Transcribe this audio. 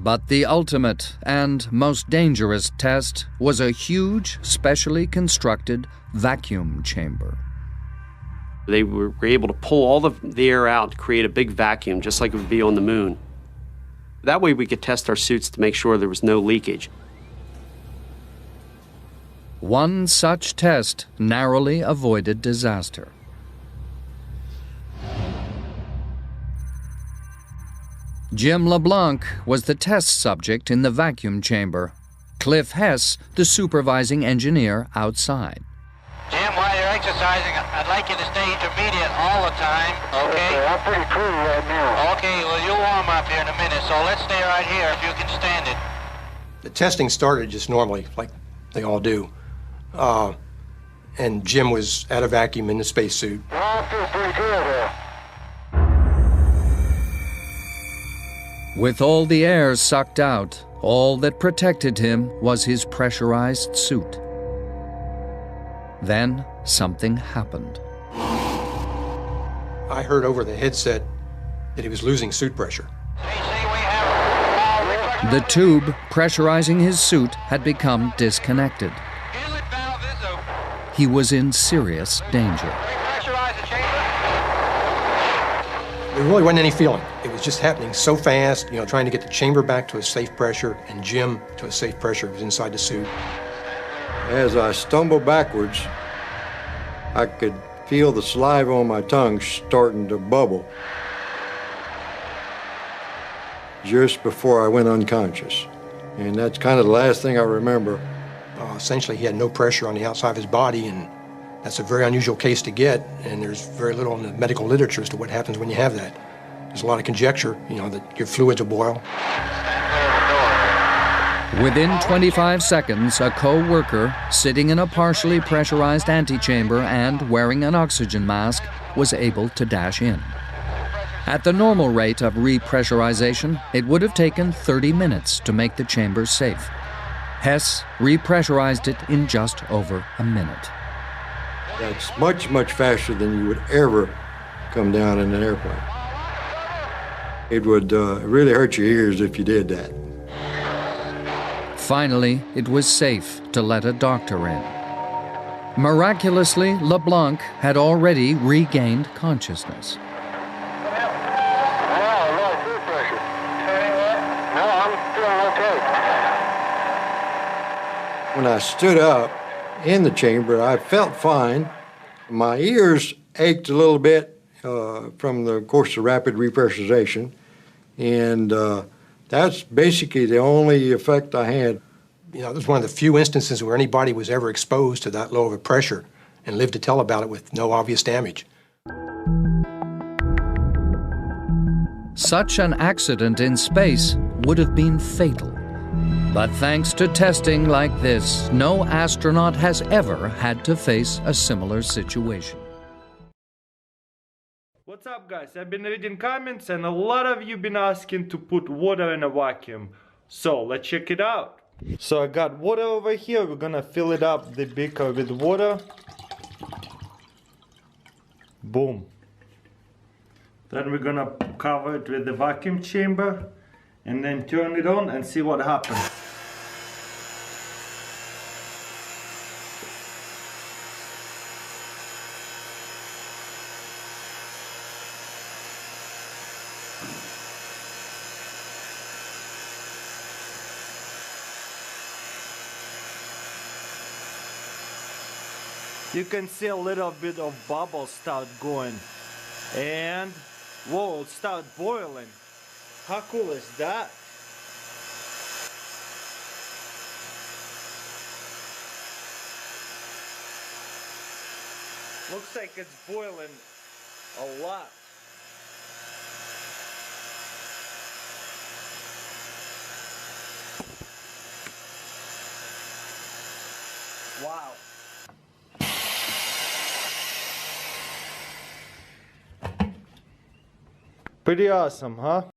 But the ultimate and most dangerous test was a huge, specially constructed vacuum chamber. They were able to pull all the air out to create a big vacuum, just like it would be on the moon. That way we could test our suits to make sure there was no leakage. One such test narrowly avoided disaster. Jim LeBlanc was the test subject in the vacuum chamber. Cliff Hess, the supervising engineer outside. Jim, while you're exercising, I'd like you to stay intermediate all the time, okay? I'm pretty cool right now. Okay, well, you'll warm up here in a minute, so let's stay right here if you can stand it. The testing started just normally, like they all do. And Jim was at a vacuum in the spacesuit. Well, I feel pretty good here. With all the air sucked out, all that protected him was his pressurized suit. Then something happened. I heard over the headset that he was losing suit pressure. The tube pressurizing his suit had become disconnected. He was in serious danger. There really wasn't any feeling. It was just happening so fast, trying to get the chamber back to a safe pressure and Jim to a safe pressure. He was inside the suit. As I stumbled backwards, I could feel the saliva on my tongue starting to bubble just before I went unconscious. And that's kind of the last thing I remember. Essentially, he had no pressure on the outside of his body, and that's a very unusual case to get, and there's very little in the medical literature as to what happens when you have that. There's a lot of conjecture, that your fluids will boil. Within 25 seconds, a co-worker, sitting in a partially pressurized antechamber and wearing an oxygen mask, was able to dash in. At the normal rate of repressurization, it would have taken 30 minutes to make the chamber safe. Hess repressurized it in just over a minute. That's much, much faster than you would ever come down in an airplane. It would really hurt your ears if you did that. Finally, it was safe to let a doctor in. Miraculously, LeBlanc had already regained consciousness. When I stood up in the chamber, I felt fine. My ears ached a little bit from the course of rapid repressurization, and that's basically the only effect I had. It was one of the few instances where anybody was ever exposed to that low of a pressure and lived to tell about it with no obvious damage. Such an accident in space would have been fatal. But thanks to testing like this, no astronaut has ever had to face a similar situation. What's up, guys? I've been reading comments and a lot of you been asking to put water in a vacuum. So let's check it out. So I got water over here. We're gonna fill it up, the beaker, with water. Boom. Then we're gonna cover it with the vacuum chamber and then turn it on and see what happens. You can see a little bit of bubbles start going, and whoa, it start boiling. How cool is that? Looks like it's boiling a lot. Wow. Pretty awesome, huh?